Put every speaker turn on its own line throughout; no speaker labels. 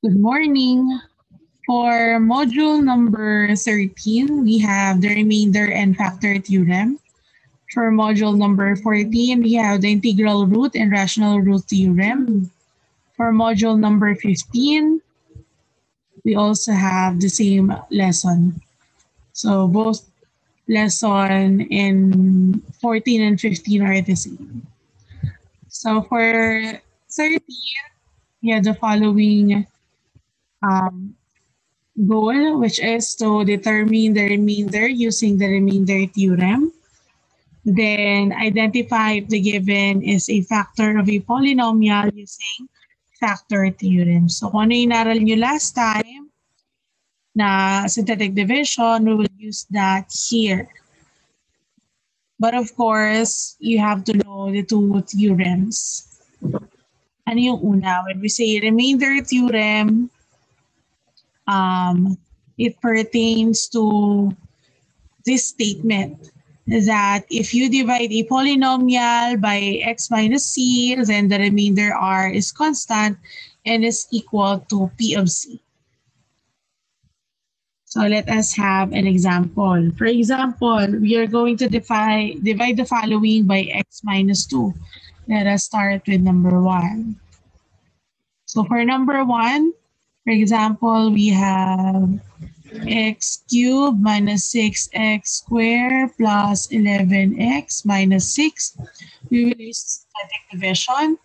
Good morning. For module number 13, we have the remainder and factor theorem. For module number 14, we have the integral root and rational root theorem. For module number 15, we also have the same lesson. So both lesson in 14 and 15 are the same. So for 13, we have the following goal, which is to determine the remainder using the remainder theorem. Then identify if the given is a factor of a polynomial using factor theorem. So kung ano yung naral nyo last time na synthetic division, we will use that here. But of course, you have to know the two theorems. Ano yung una? When we say remainder theorem, it pertains to this statement that if you divide a polynomial by x minus c, then the remainder r is constant and is equal to p of c. So let us have an example. For example, we are going to divide the following by x minus 2. Let us start with number 1. So for number 1, for example, we have x cubed minus 6x squared plus 11x minus 6. We will use synthetic division.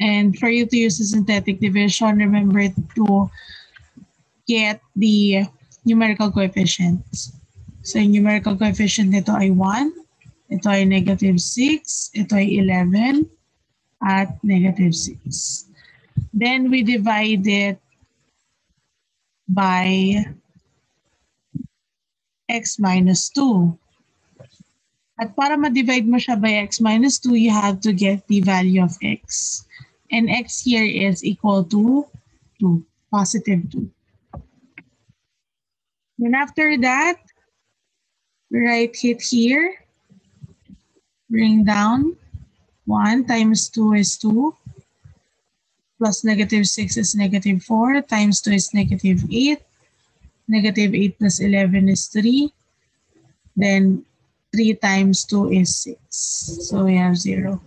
And for you to use the synthetic division, remember to get the numerical coefficients. So yung numerical coefficient nito ay 1, ito ay negative 6, ito ay 11, at negative 6. Then we divide it by x minus 2. At para ma-divide mo siya by x minus 2, you have to get the value of x. And x here is equal to 2, positive 2. Then after that, write it here. Bring down 1 times 2 is 2. Plus negative 6 is negative 4. Times 2 is negative 8. Negative 8 plus 11 is 3. Then 3 times 2 is 6. So we have 0.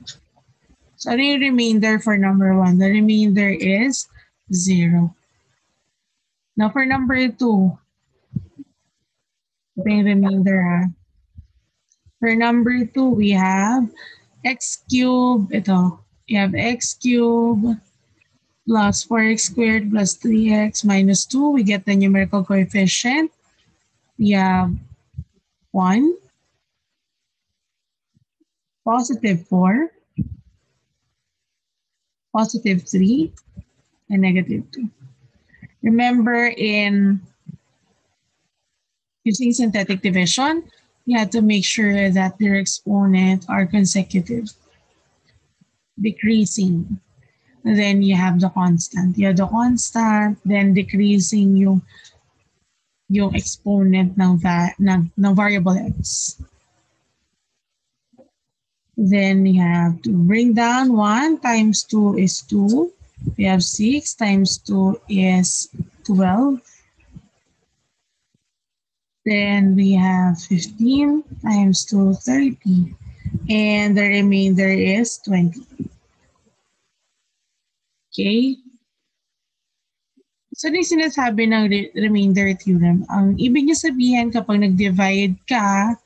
So the remainder for number 1, the remainder is 0. Now for number 2, ito yung remainder. For number 2, we have x cubed. Ito, we have x cubed plus 4x squared plus 3x minus 2. We get the numerical coefficient. We have 1, positive 4, positive 3, and negative 2. Remember, in using synthetic division, you have to make sure that their exponents are consecutive, decreasing. Then you have the constant. You have the constant, then decreasing yung exponent ng variable x. Then we have to bring down 1 times 2 is 2. We have 6 times 2 is 12. Then we have 15 times 2, 30. And the remainder is 20. Okay? So, yung sinasabi ng remainder theorem, ang ibig niya sabihin kapag nag-divide ka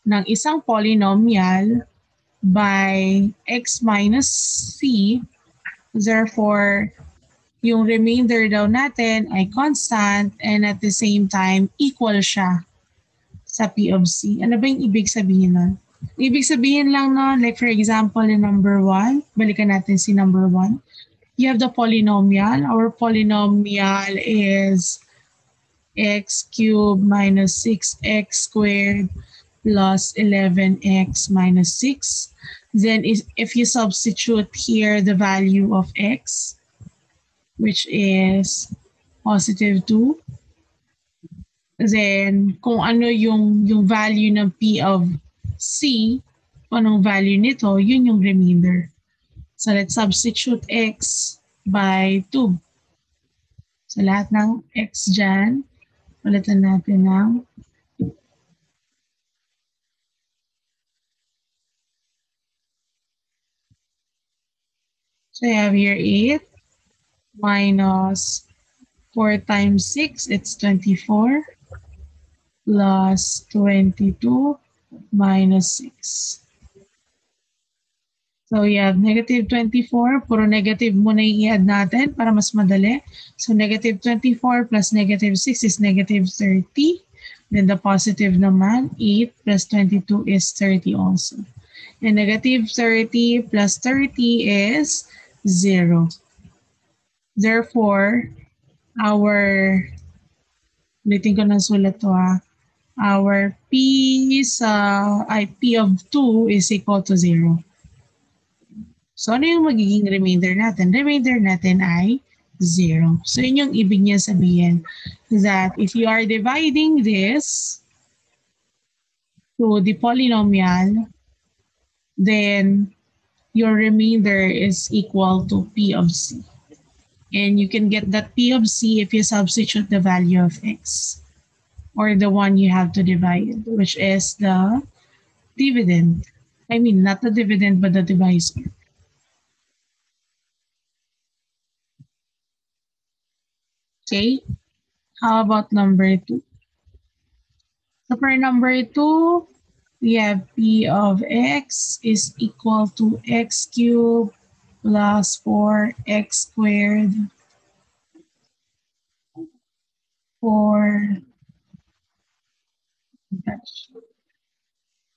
ng isang polynomial by x minus c, therefore, yung remainder daw natin ay constant and at the same time, equal siya sa P of C. Ano ba yung ibig sabihin nun? Ibig sabihin lang no, like for example, in number 1, balikan natin si number 1. You have the polynomial. Our polynomial is x cubed minus 6x squared plus 11x minus 6. Then if you substitute here the value of x, which is positive 2, then kung ano yung value ng P of C, kung anong value nito, yun yung remainder. So let's substitute x by 2. So lahat ng x dyan, palitan natin ng so I have here 8 minus 4 times 6, it's 24 plus 22 minus 6. So we have negative 24. Puro negative muna yung i-add natin para mas madali. So negative 24 plus negative 6 is negative 30. Then the positive naman, 8 plus 22 is 30 also. And negative 30 plus 30 is 0. Therefore, ulitin ko ng sulat to our P of 2 is equal to 0. So ano yung magiging remainder natin? Remainder natin ay 0. So yun yung ibig niya sabihin that if you are dividing this to the polynomial, then your remainder is equal to P of C. And you can get that P of C if you substitute the value of X or the one you have to divide, which is the dividend. I mean, not the dividend, but the divisor. Okay, how about number 2? So for number 2, we have P of X is equal to X cubed plus 4X squared for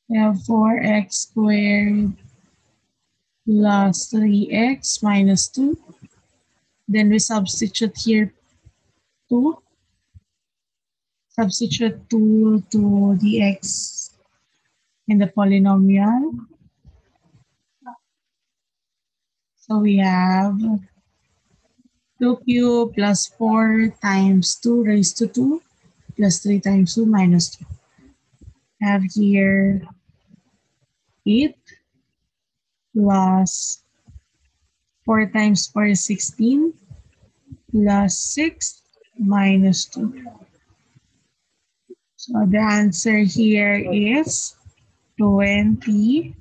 we have 4X squared plus 3X minus 2. Then we substitute here 2. Substitute 2 to the X in the polynomial. So we have 2 cubed plus 4 times 2 raised to 2 plus 3 times 2 minus 2. Have here 8 plus 4 times 4 is 16 plus 6 minus 2. So the answer here is 28.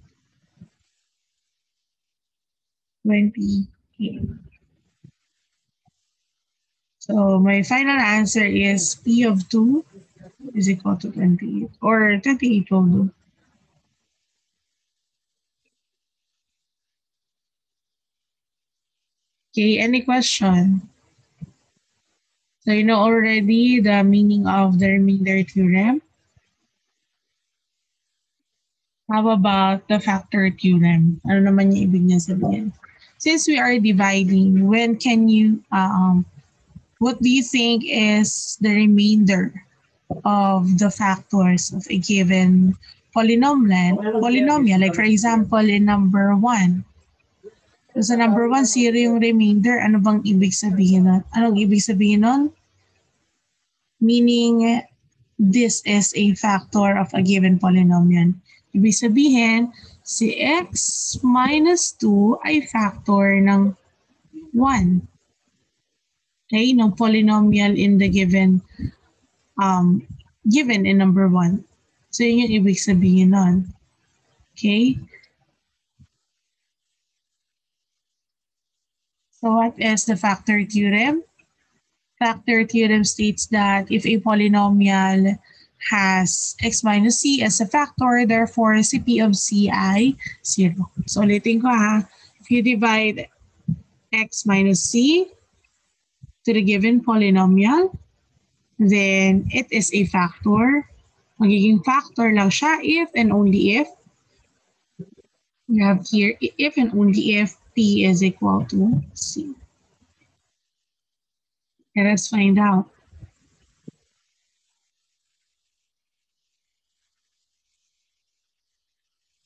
So my final answer is P of 2 is equal to 28 or 28 will do. Okay, any question? So you know already the meaning of the remainder theorem. How about the factor theorem? Ano naman yung ibig niya sabihin? Since we are dividing, when can you, what do you think is the remainder of the factors of a given polynomial? Like for example, in number 1. So sa number 1, 0 yung remainder. Ano bang ibig sabihin nun? Anong ibig sabihin nun? Meaning, this is a factor of a given polynomial. Ibig sabihin, si x minus 2 ay factor ng 1. Okay, ng polynomial in the given in number 1. So yun yung ibig sabihin nun. Okay? So what is the factor theorem? Factor theorem states that if a polynomial has x minus c as a factor, therefore si p of c ay 0. So ulitin ko if you divide x minus c to the given polynomial, then it is a factor. Magiging factor lang siya if and only if we have here if and only if p is equal to c. Let us find out.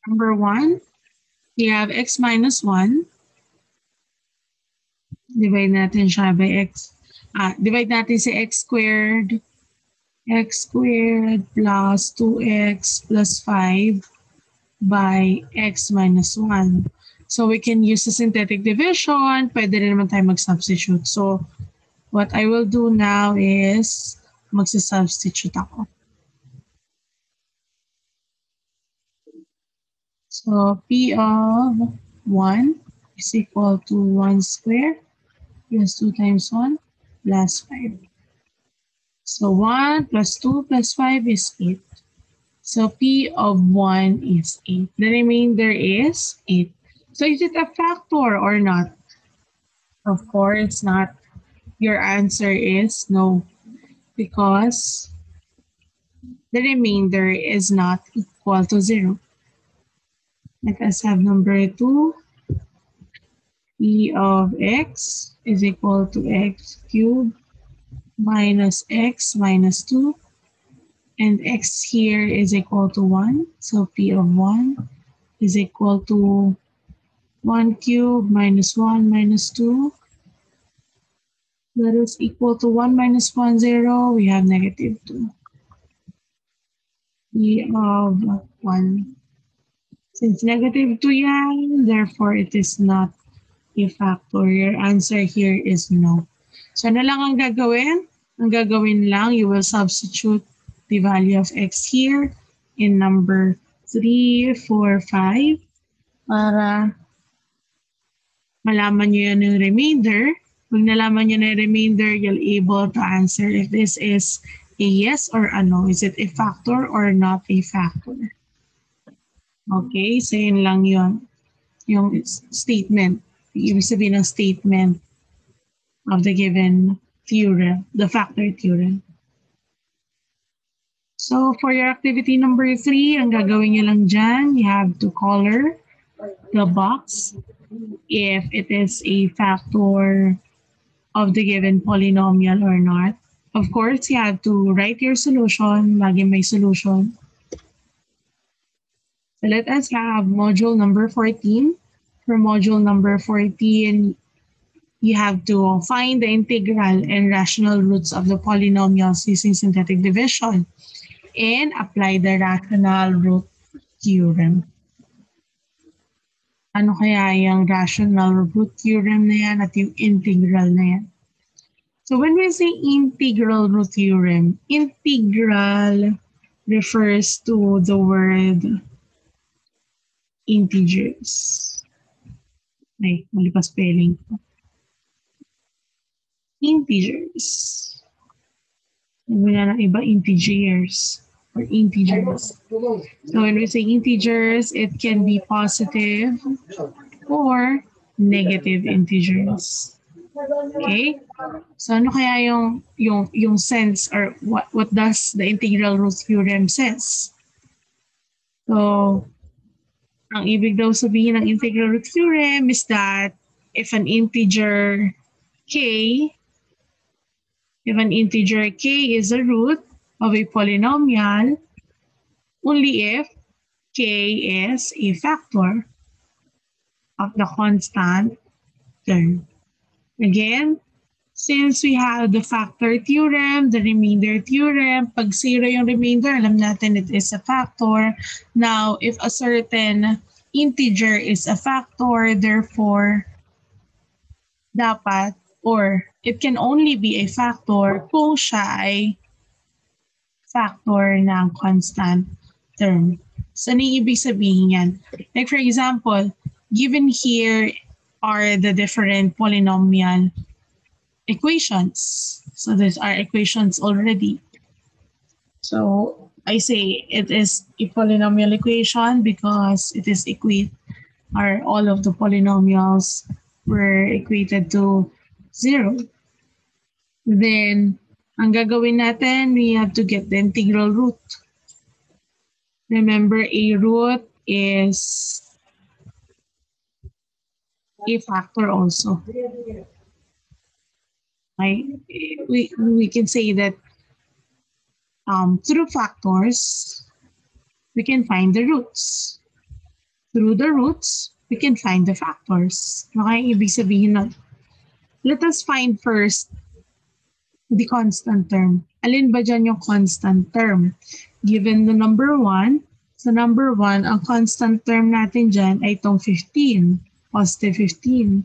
Number 1, we have x minus 1. Divide natin siya by x. Divide natin si x squared plus 2x plus 5 by x minus 1. So we can use the synthetic division. Pwede rin naman tayo mag-substitute. So What I will do now is magsa-substitute ako. So P of 1 is equal to 1 squared plus 2 times 1 plus 5. So 1 plus 2 plus 5 is 8. So P of 1 is 8. The remainder is 8. So is it a factor or not? Of course not. Your answer is no, because the remainder is not equal to 0. Let us have number 2. P of x is equal to x cubed minus x minus 2. And x here is equal to 1. So P of 1 is equal to 1 cubed minus 1 minus 2. That is equal to 1 minus 1, 0. We have negative 2. P of 1. Since negative 2 yan, therefore it is not a factor. Your answer here is no. So ano lang ang gagawin? Ang gagawin lang, you will substitute the value of x here in number 3, 4, 5 para malaman nyo yan yung remainder. Pag nalaman nyo na yung remainder, you'll able to answer if this is a yes or a no. Is it a factor or not a factor? Okay, so yun lang yun. Yung statement. Ibig sabihin ng statement of the given theorem, the factor theorem. So for your activity number 3, ang gagawin nyo lang dyan, you have to color the box if it is a factor of the given polynomial or not. Of course, you have to write your solution. Lagi may solution. So let us have module number 14. For module number 14, you have to find the integral and rational roots of the polynomials using synthetic division and apply the rational root theorem. Ano kaya yung rational root theorem na yan at yung integral na yan? So when we say integral root theorem, integral refers to the word integers. Ay, mali pa spelling. Integers. Wala na iba, integers or integers. So when we say integers, it can be positive or negative integers. Okay? So ano kaya yung sense or what does the integral root theorem says? So ang ibig daw sabihin ng integral root theorem is that if an integer k is a root of a polynomial, only if k is a factor of the constant term. Again, since we have the factor theorem, the remainder theorem, pag 0 yung remainder, alam natin it is a factor. Now, if a certain integer is a factor, therefore, dapat or it can only be a factor kung siya ay factor ng constant term. So, ano yung ibig sabihin yan? Like for example, given here are the different polynomial equations. So these are equations already. So I say it is a polynomial equation because it is all of the polynomials were equated to 0. Then, ang gagawin natin, we have to get the integral root. Remember, a root is a factor also. Right? We can say that through factors, we can find the roots. Through the roots, we can find the factors. Okay, ibig sabihin nun. Let us find first the constant term. Alin ba dyan yung constant term? Given the number 1, so number 1, ang constant term natin dyan ay itong 15. Positive 15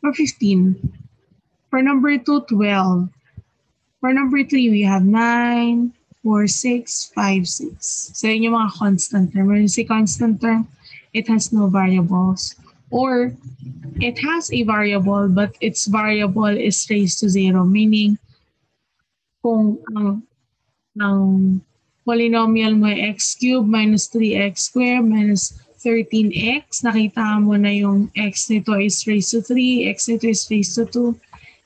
or 15. For number 2, 12. For number 3, we have 9, 4, 6, 5, 6. So yun yung mga constant term. When you say constant term, it has no variables. Or it has a variable but its variable is raised to 0. Meaning, kung ang polynomial mo ay x cubed minus 3x squared minus 13x, nakita mo na yung x nito is raised to 3, x nito is raised to 2,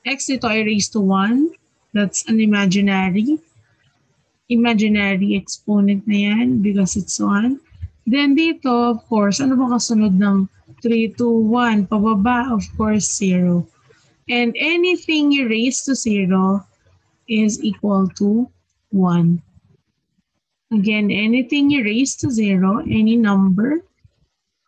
x nito ay raised to 1. That's an imaginary exponent na yan because it's 1. Then dito, of course, ano ba kasunod ng 3, 2, 1? Pababa, of course, 0. And anything you raise to 0 is equal to 1. Again, anything you raise to 0, any number,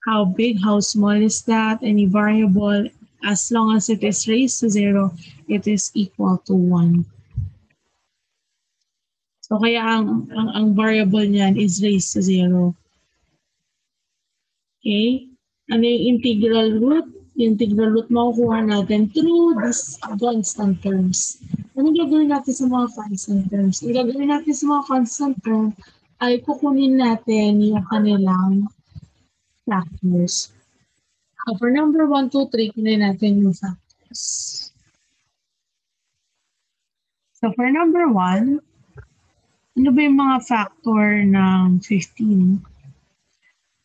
how big, how small is that, any variable, as long as it is raised to 0, it is equal to 1. So kaya ang variable niyan is raised to 0. Okay? Ano yung integral root? Yung integral root makukuha natin through these constant terms. Anong gagawin natin sa mga constant terms? Ang gagawin natin sa mga constant terms ay kukunin natin yung kanilang factors. For number 1, 2, 3, kunin natin yung factors. So for number 1, ano ba yung mga factor ng 15?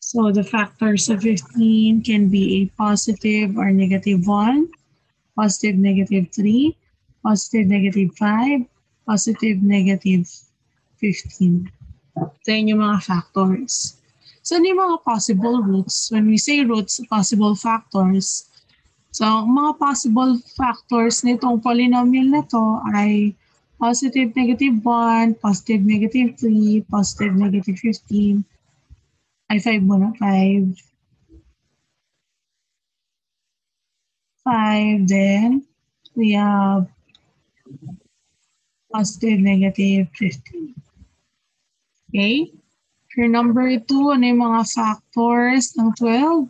So the factors of 15 can be a positive or negative 1, positive negative 3, positive negative 5, positive negative 15. Ito yung mga factors. So ano yung mga possible roots? When we say roots, possible factors. So mga possible factors nitong polynomial na to ay positive negative 1, positive negative 3, positive negative 15. Ay, 5 muna. 5. 5. Then, we have positive negative 15. Okay? For number 2, ano yung mga factors ng 12?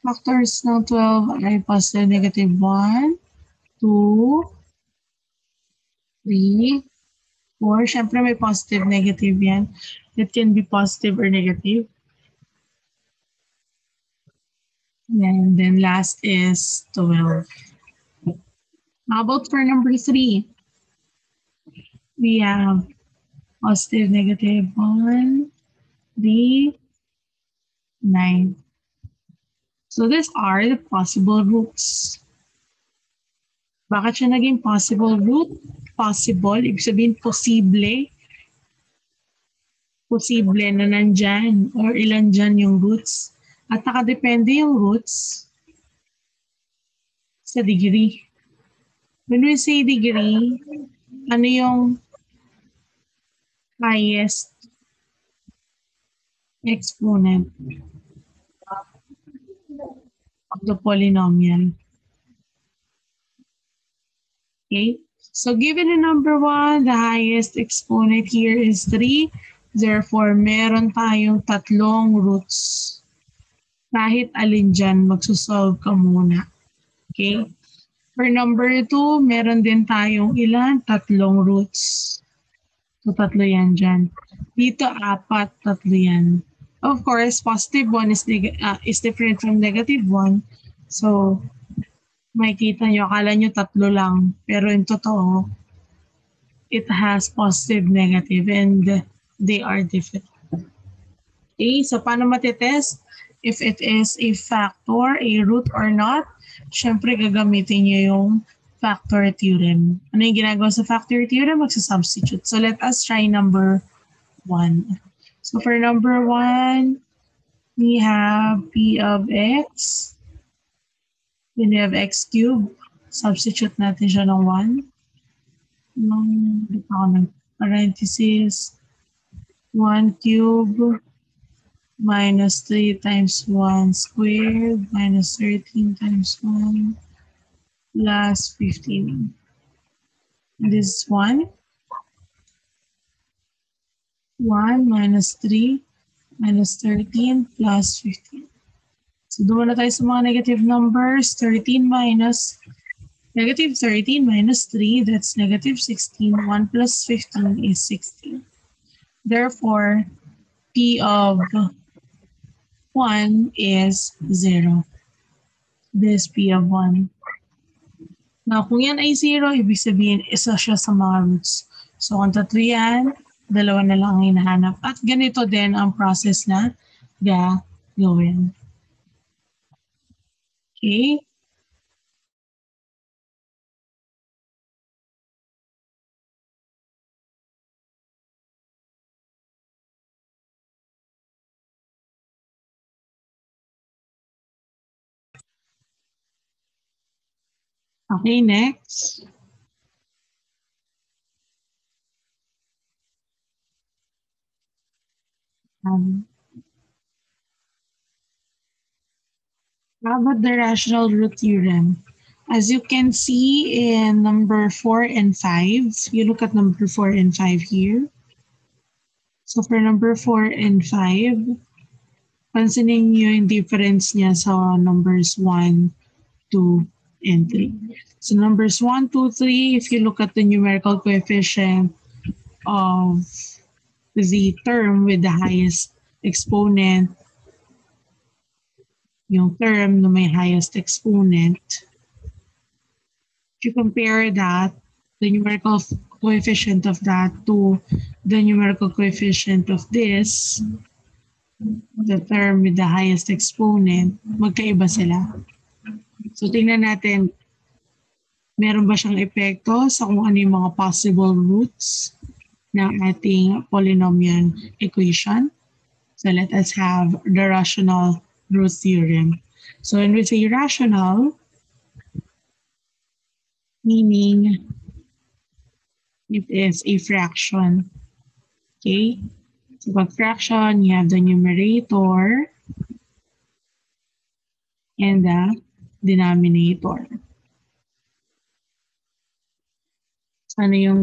Factors ng 12 ay positive negative 1, 2, 3, 4. Siyempre may positive negative yan. It can be positive or negative. And then last is 12. How about for number 3? We have positive negative 1, 3, 9. So these are the possible roots. Bakit siya naging possible root? Possible, ibig sabihin posible. Posible na nandyan or ilan dyan yung roots. At nakadepende yung roots sa degree. When we say degree, ano yung highest exponent of the polynomial? Okay, so given the number 1, the highest exponent here is 3. Therefore, meron tayong tatlong roots. Kahit alin dyan, magsusolve ka muna. Okay? For number 2, meron din tayong ilan? Tatlong roots. So, tatlo yan dyan. Dito, 4, tatlo yan. Of course, positive 1 is different from negative 1. So, makikita nyo, akala nyo tatlo lang. Pero in totoo, it has positive, negative, and they are different. Okay, so paano matitest? If it is a factor, a root or not, syempre gagamitin nyo yung factor theorem. Ano yung ginagawa sa factor theorem? Magsasubstitute. So let us try number 1. So for number 1, we have p of x. Then we have x cubed. Substitute natin siya ng 1. Parenthesis. 1 cubed minus 3 times 1 squared minus 13 times 1 plus 15. And this is 1. 1 minus 3 minus 13 plus 15. So doon na tayo sa mga negative numbers. 13 minus Negative 13 minus 3, that's negative 16. 1 plus 15 is 16. Therefore, P of 1 is 0. This P of 1. Now, kung yan ay 0, ibig sabihin isa siya sa mga roots. So, kung tatlo yan, dalawa na lang ang hinahanap. At ganito din ang process na gagawin. Okay? Okay, next. How about the rational root theorem? As you can see in number 4 and 5, you look at number 4 and 5 here. So for number 4 and 5, pansinin nyo yung difference niya sa numbers 1, 2, and 3. So numbers 1, 2, 3, if you look at the numerical coefficient of the term with the highest exponent, yung term na may highest exponent, if you compare that, the numerical coefficient of that to the numerical coefficient of this, the term with the highest exponent, magkaiba sila. So tingnan natin, meron ba siyang epekto sa kung ano yung mga possible roots ng ating polynomial equation? So let us have the rational root theorem. So when we say rational, meaning it is a fraction. Okay? So pag fraction, you have the numerator and the denominator. So ano yung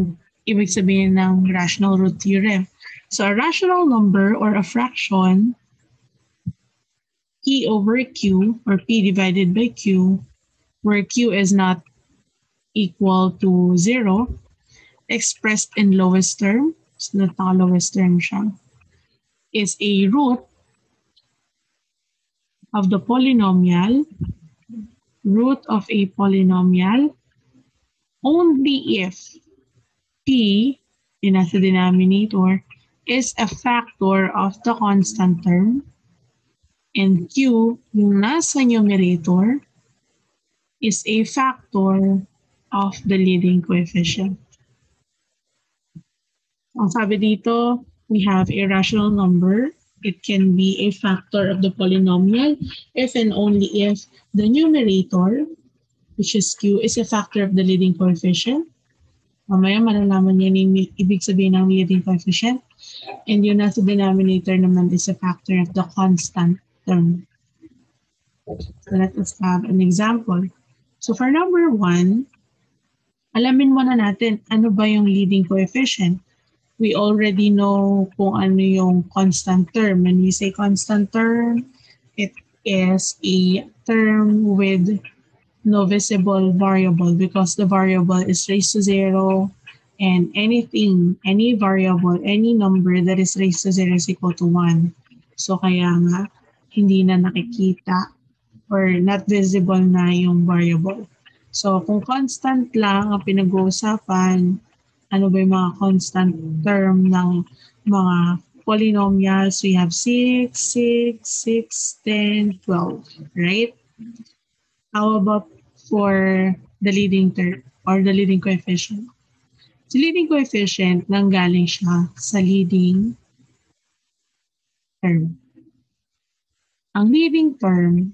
ibig sabihin ng rational root theorem? So a rational number or a fraction, P over Q or P divided by Q, where Q is not equal to 0, expressed in lowest term, so lowest term siya, is a root of the polynomial, root of a polynomial, only if P, yung nasa denominator, is a factor of the constant term, and Q, yung nasa numerator, is a factor of the leading coefficient. Ang sabi dito, we have a rational number. It can be a factor of the polynomial if and only if the numerator, which is Q, is a factor of the leading coefficient. Mamaya malalaman niyo yung ibig sabihin ng leading coefficient. And yung nasa denominator naman is a factor of the constant term. So let us have an example. So for number 1, alamin muna natin ano ba yung leading coefficient. We already know kung ano yung constant term. When we say constant term, it is a term with no visible variable because the variable is raised to 0 and anything, any variable, any number that is raised to 0 is equal to 1. So kaya nga, hindi na nakikita or not visible na yung variable. So kung constant lang ang pinag-uusapan, ano ba yung mga constant term ng mga polynomials? We have 6, 6, 6, 10, 12, right? How about for the leading term or the leading coefficient? Sa leading coefficient, nanggaling siya sa leading term. Ang leading term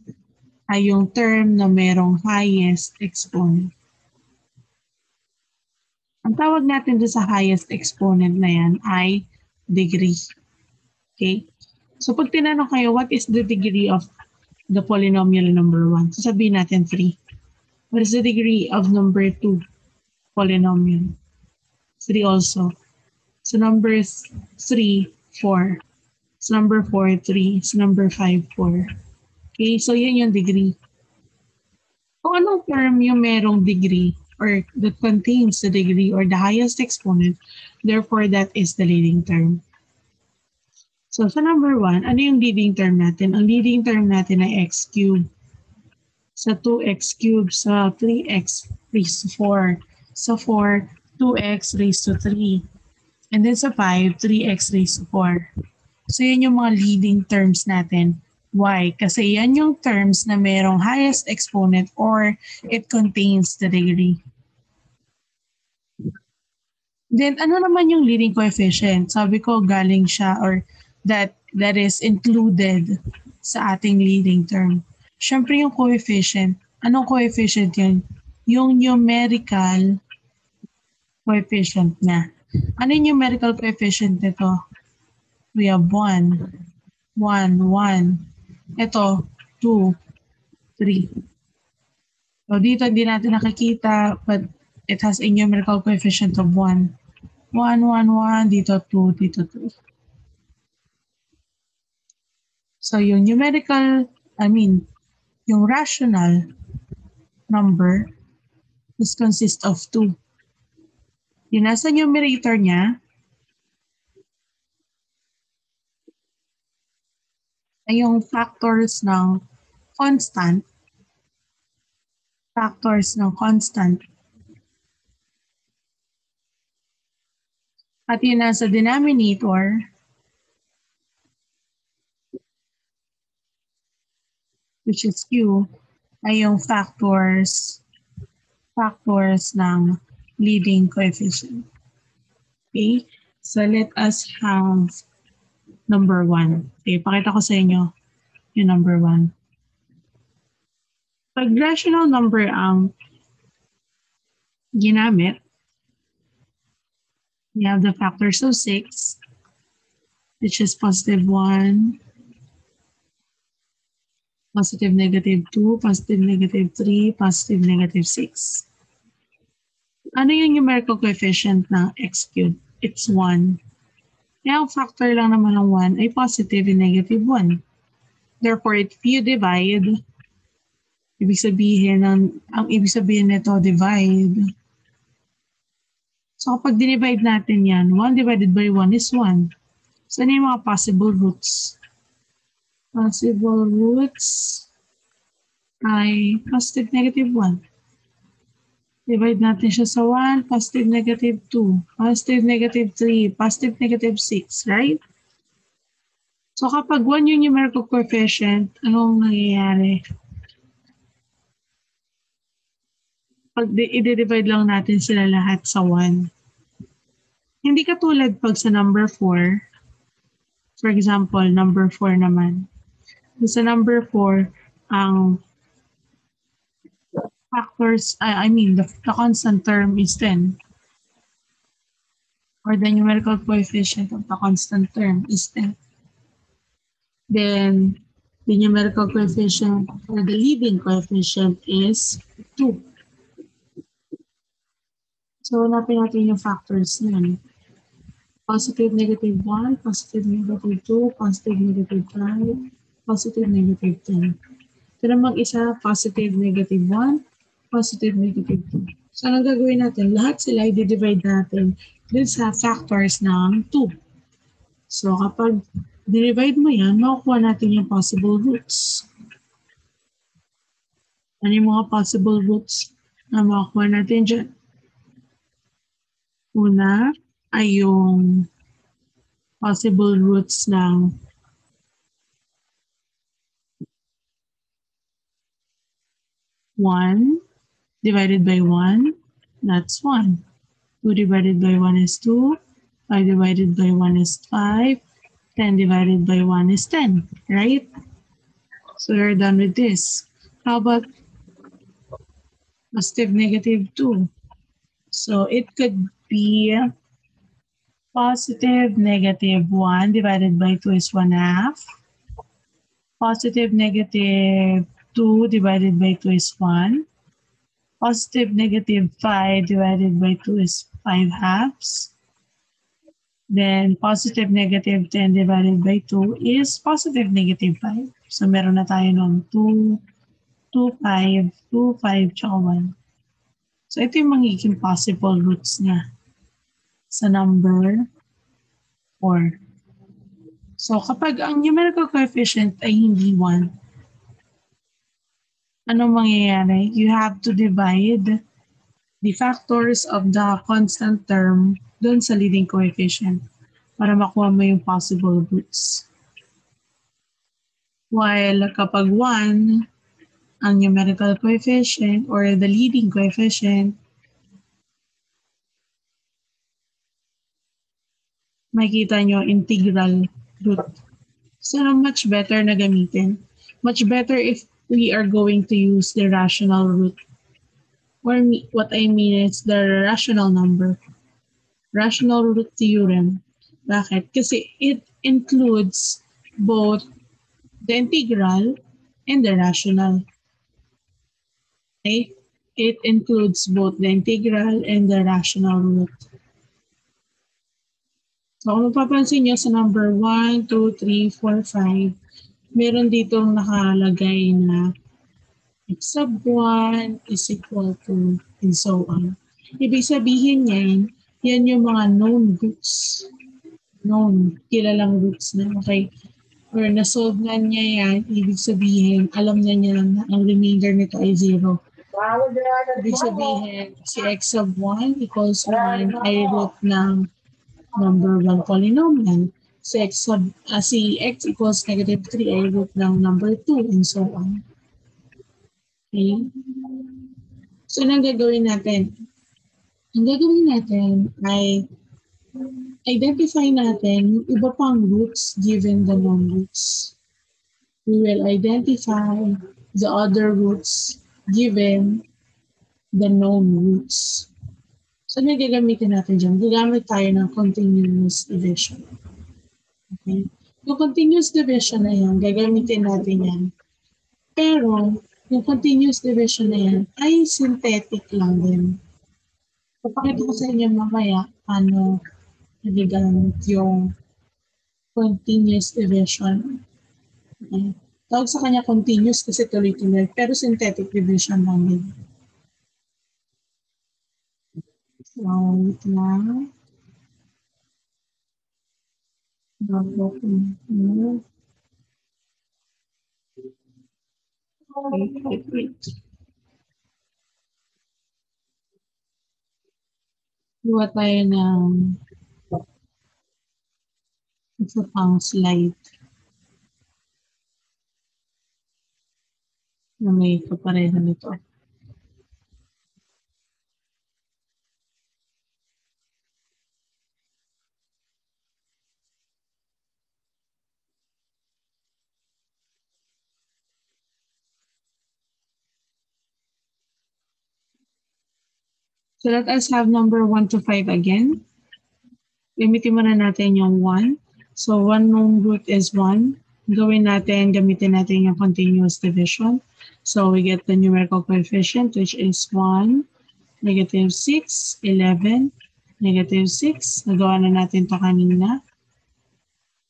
ay yung term na merong highest exponent. Ang tawag natin doon sa highest exponent na yan ay degree. Okay? So pag tinanong kayo, what is the degree of the polynomial number 1? So sabihin natin 3. What is the degree of number 2 polynomial? 3 also. So number 3, 4. So number 4, 3. So number 5, 4. Okay, so yun yung degree. Kung anong term yung merong degree or that contains the degree or the highest exponent, therefore that is the leading term. So sa number 1, ano yung leading term natin? Ang leading term natin ay x cubed. Sa 2x cubed, sa 3x raised to 4. Sa 4, 2x raised to 3. And then sa 5, 3x raised to 4. So yan yung mga leading terms natin. Why? Kasi yan yung terms na merong highest exponent or it contains the degree. Then ano naman yung leading coefficient? Sabi ko galing siya or that is included sa ating leading term. Siyempre yung coefficient. Anong coefficient yun? Yung numerical coefficient niya. Ano yung numerical coefficient nito? We have 1, 1, 1. Ito, 2, 3. So dito hindi natin nakikita but it has a numerical coefficient of 1. 1, 1, 1. Dito 2, dito 2. So yung yung rational number is consist of 2. Yung nasa numerator niya ay yung factors ng constant. At yung nasa denominator which is q ay yung factors ng leading coefficient. Okay? So let us have number 1. Okay, pakita ko sa inyo yung number 1. Pag rational number ang ginamit, we have the factors of 6, which is positive 1, positive negative 2, positive negative 3, positive negative 6. Ano yung numerical coefficient ng x cubed? It's 1. Kaya ang factor lang naman ng 1 ay positive and negative 1. Therefore, if you divide, ang ibig sabihin nito, divide. So kapag dinivide natin yan, 1 divided by 1 is 1. So ano yung mga possible roots? Possible roots ay positive negative 1. Divide natin siya sa 1, positive negative 2, positive negative 3, positive negative 6, right? So kapag 1 yung numerical coefficient, anong nangyayari? Pag i-divide lang natin sila lahat sa 1. Hindi katulad pag sa number 4, for example, number 4 naman. Sa number 4, ang factors, the constant term is 10. Or the numerical coefficient of the constant term is 10. Then, the numerical coefficient or the leading coefficient is 2. So, hanapin natin yung factors niyan. Positive negative 1, positive negative 2, positive negative 5, positive negative 10. Ito namang isa, positive negative 1, positive negative 2. So, anong gagawin natin? Lahat sila i-divide natin dun sa factors ng 2. So, kapag divide mo yan, makukuha natin yung possible roots. Ano yung mga possible roots na makukuha natin dyan? Una ay yung possible roots ng 1 divided by 1, that's 1. 2 divided by 1 is 2. 5 divided by 1 is 5. 10 divided by 1 is 10, right? So we're done with this. How about positive negative 2? So it could be positive negative 1 divided by 2 is 1/2. Positive negative 2 divided by 2 is 1. Positive negative 5 divided by 2 is 5/2. Then positive negative 10 divided by 2 is positive negative 5. So meron na tayo ng 2, 2, 5, 2, 5, tsaka 1. So, ito yung magiging possible roots niya sa number 4. So, kapag ang numerical coefficient ay hindi 1, anong mangyayari? You have to divide the factors of the constant term dun sa leading coefficient para makuha mo yung possible roots. While kapag 1, ang numerical coefficient or the leading coefficient, makikita nyo integral root. So much better na gamitin. Much better if we are going to use the rational root. Or what I mean is the rational number. Rational root theorem. Bakit? Kasi it includes both the integral and the rational. Okay? It includes both the integral and the rational root. So kung mapapansin nyo sa number 1, 2, 3, 4, 5, meron ditong nakalagay na x sub 1 is equal to and so on. Ibig sabihin yan yung mga known roots. Known, kilalang roots na. Okay? Or na-solve na niya yan, ibig sabihin, alam na niya na ang remainder nito ay 0. Ibig sabihin, si x sub 1 equals 1 ay root ng number 1 polynomial. Si x equals negative 3 ay root ng number 2 and so on. Okay? So, anong gagawin natin? Ang gagawin natin ay identify natin yung iba pang roots given the known roots. We will identify the other roots given the known roots. So, ano gagamitin natin dyan? Gagamit tayo ng continuous division. Okay? Yung continuous division na yan, gagamitin natin yan. Pero, yung continuous division na yan ay synthetic lang din. Papakita ko sa inyo mamaya paano nagagamit yung continuous division. Okay. Tawag sa kanya continuous kasi tuloy-tuloy, pero synthetic division lang din. So, wait lang. Wait. Gawa tayo ng isa pang slide na may kapareho nito. So let us have number 1 to 5 again. Gamitin muna natin yung 1. So 1 known root is 1. Gawin natin, gamitin natin yung continuous division. So we get the numerical coefficient which is 1, negative 6, 11, negative 6. Nagawa na natin to kanina.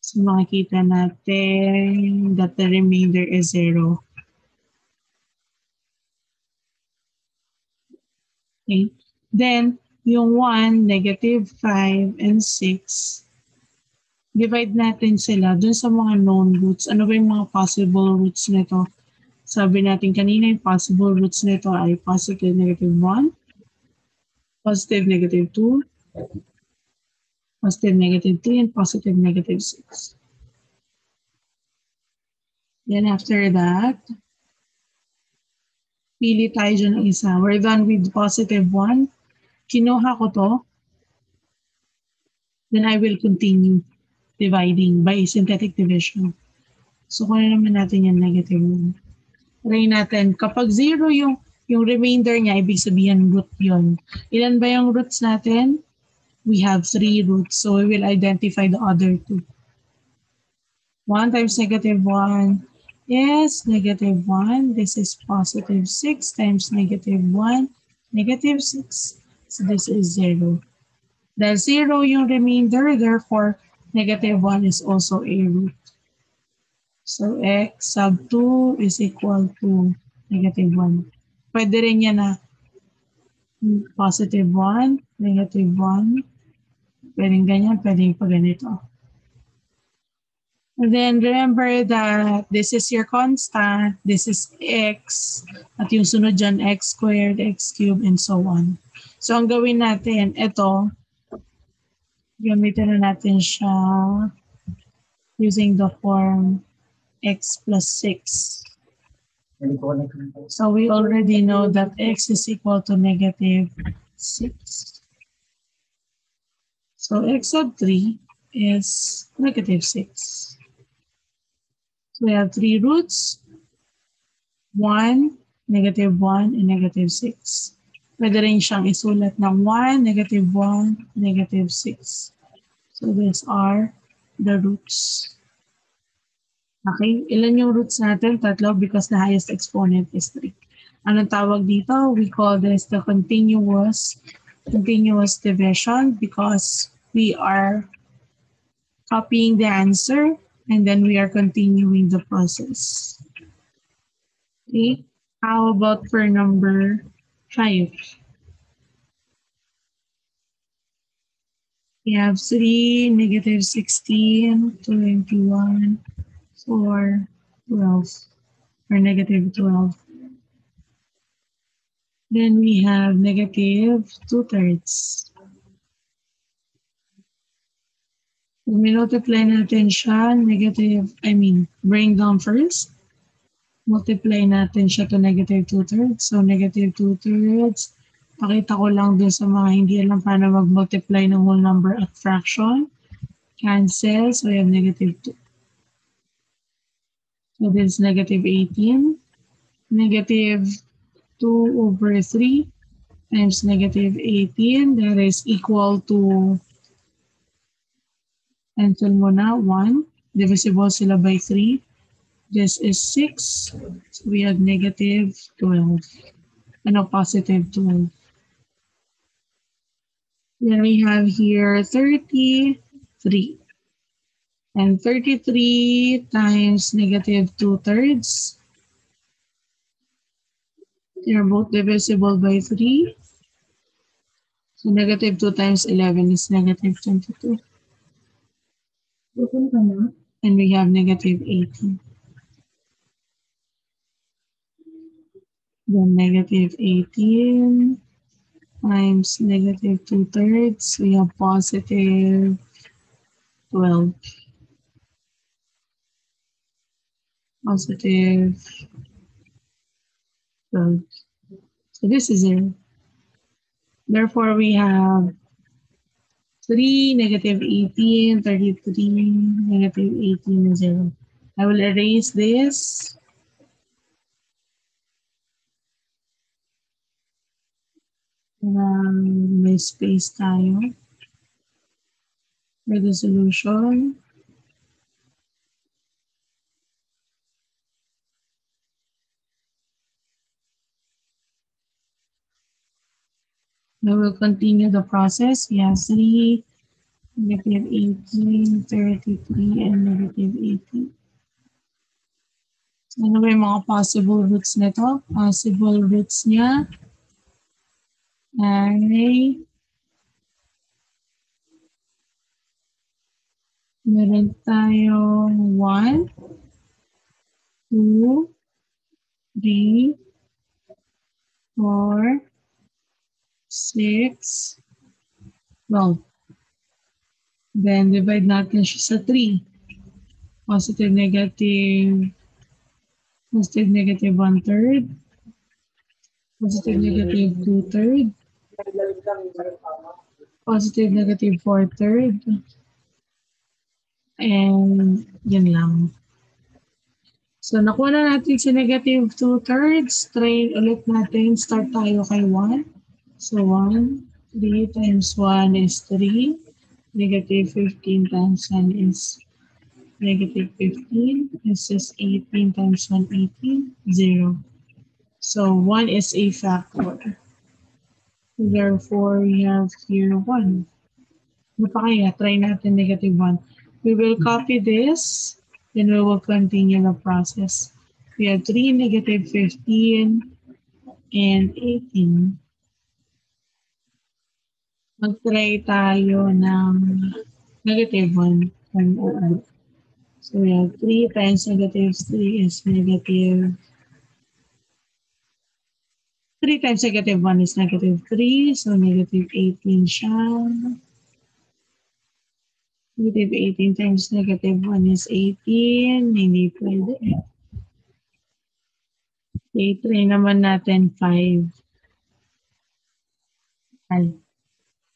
So makikita natin that the remainder is 0. Okay. Then, yung 1, negative 5, and 6, divide natin sila dun sa mga known roots. Ano ba yung mga possible roots nito? Sabi natin kanina, yung possible roots nito ay positive negative 1, positive negative 2, positive negative 3, and positive negative 6. Then after that, pili tayo dyan ng isa. We're done with positive 1. Kinuha ko to. Then I will continue dividing by synthetic division. So, kunin naman natin yung negative 1. Try natin. Kapag 0 yung remainder niya, ibig sabihin root yun. Ilan ba yung roots natin? We have 3 roots. So, we will identify the other 2. 1 times negative 1. Yes, negative 1. This is positive 6 times negative 1. Negative 6. So, this is 0. Dahil 0 yung remainder, therefore, negative 1 is also a root. So, x sub 2 is equal to negative 1. Pwede rin yan na positive 1, negative 1. Pwedeng ganyan, pwedeng pa ganito. And then remember that this is your constant, this is x, at yung sunod dyan, x squared, x cubed, and so on. So ang gawin natin, ito, gamitin na natin siya using the form x plus 6. So we already know that x is equal to negative 6. So x of 3 is negative 6. So we have 3 roots, 1, negative 1, and negative 6. Pwede rin siyang isulat ng 1, negative 1, negative 6. So these are the roots. Okay, ilan yung roots natin? Tatlo because the highest exponent is 3. Anong tawag dito? We call this the continuous division because we are copying the answer and then we are continuing the process. Okay, how about for number 5? We have 3, negative 16, 21, 4, 12, or negative 12. Then we have negative 2/3. Kung multiply natin siya, bring down first. Multiply natin siya to negative 2/3. So negative 2/3. Pakita ko lang dun sa mga hindi alam paano mag-multiply ng whole number at fraction. Cancel. So we have negative 2. So this is negative 18. Negative 2 over 3 times negative 18. That is equal to, cancel mo na, 1. Divisible sila by 3. This is 6. So we have negative 12. Positive 12. Then we have here 33. And 33 times negative 2/3. They are both divisible by 3. So negative 2 times 11 is negative 22. And we have negative 18. Then negative 18 times negative 2/3. We have positive 12. Positive 12. So this is 0. Therefore, we have 3, negative 18, 33, negative 18, 0. I will erase this. May space tayo for the solution. I will continue the process. We have 3, negative 18, 33, and negative 18. So, ano ba yung mga possible roots nito? Possible roots niya ay meron tayo 1, 2, 3, 4, 6, 12. Then divide natin siya sa 3. Positive, negative 1/3. Positive, negative 2/3. Positive, negative 4/3. And yun lang. So nakuha na natin sa negative 2/3. Try ulit natin. Start tayo kay 1. So 1, 3 times 1 is 3. Negative 15 times 1 is negative 15. This is 18 times 1, 18, 0. So 1 is a factor. Therefore, we have here 1. Ano pa kaya? Try natin negative 1. We will copy this, then we will continue the process. We have 3, negative 15, and 18. Mag-try tayo ng negative 1 kung oo. So we have 3 times negative 3 is negative. 3 times negative 1 is negative 3. So negative 18 siya. Negative 18 times negative 1 is 18. Hindi pwede. Okay, try naman natin 5. Ay.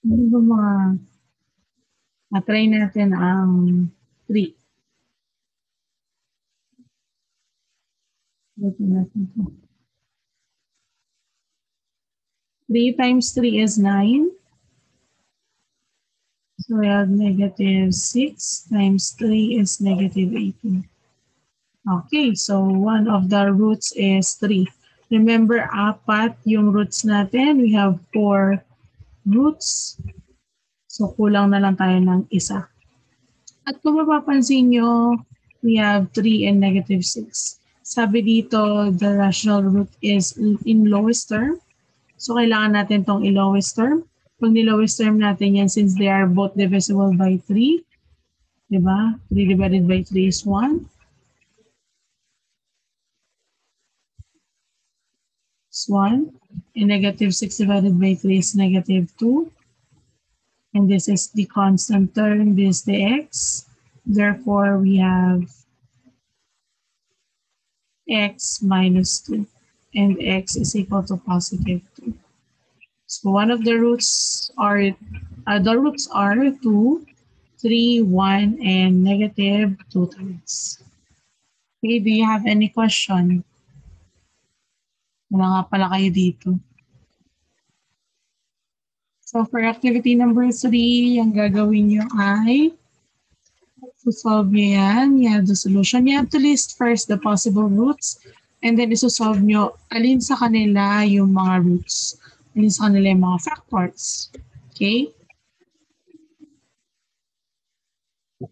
Ano ba mga... try natin ang 3. Ito natin ito. 3 times 3 is 9. So we have negative 6 times 3 is negative 18. Okay, so one of the roots is 3. Remember, apat yung roots natin. We have 4 roots. So kulang na lang tayo ng isa. At kung mapapansin nyo, we have 3 and negative 6. Sabi dito, the rational root is in lowest term. So kailangan natin tong i-lowest term. Pag ni-lowest term natin yan, since they are both divisible by 3, diba? 3 divided by 3 is 1. It's 1. And negative 6 divided by 3 is negative 2. And this is the constant term, this is the x. Therefore, we have x minus 2. And x is equal to positive 2. So one of the roots are, 2, 3, 1, and negative 2 times. Okay, do you have any question? Wala nga pala kayo dito. So for activity number 3, ang gagawin nyo ay to solve nyo yan. You have the solution. You have to list first the possible roots and then isosolve nyo alin sa kanila yung mga roots. Alin sa kanila yung mga factors. Okay?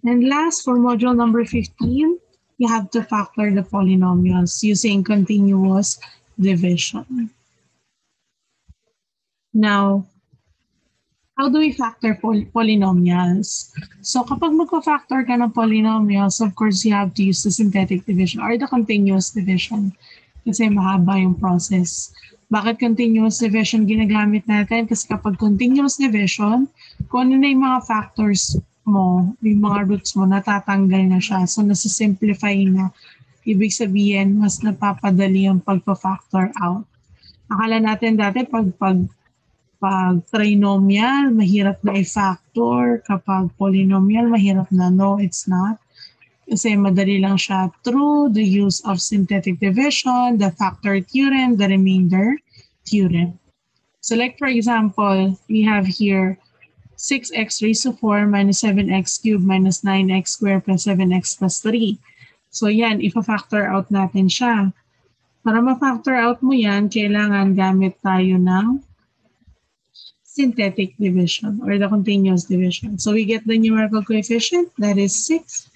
And last, for module number 15, you have to factor the polynomials using continuous division. Now, how do we factor polynomials? So kapag magpa-factor ka ng polynomials, of course, you have to use the synthetic division or the continuous division kasi mahaba yung process. Bakit continuous division ginagamit natin? Kasi kapag continuous division, kung ano na yung mga factors mo, yung mga roots mo, natatanggal na siya. So nasa-simplify na. Ibig sabihin, mas napapadali yung pagpa-factor out. Akala natin dati pag trinomial, mahirap na i-factor. Kapag polynomial, mahirap na. No, it's not. Kasi madali lang siya through the use of synthetic division, the factor theorem, the remainder theorem. So like for example, we have here 6x raised to 4 minus 7x cubed minus 9x squared plus 7x plus 3. So yan, ipa-factor out natin siya. Para ma-factor out mo yan, kailangan gamit tayo ng synthetic division or the continuous division. So we get the numerical coefficient, that is 6.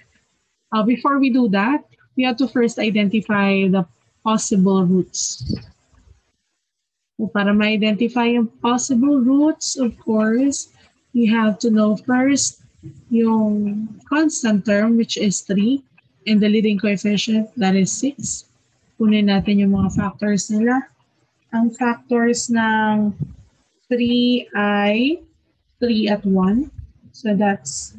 Before we do that, we have to first identify the possible roots. So para ma-identify yung possible roots, of course, we have to know first yung constant term, which is 3, and the leading coefficient, that is 6. Kunin natin yung mga factors nila. Ang factors ng 3 ay 3 at 1. So that's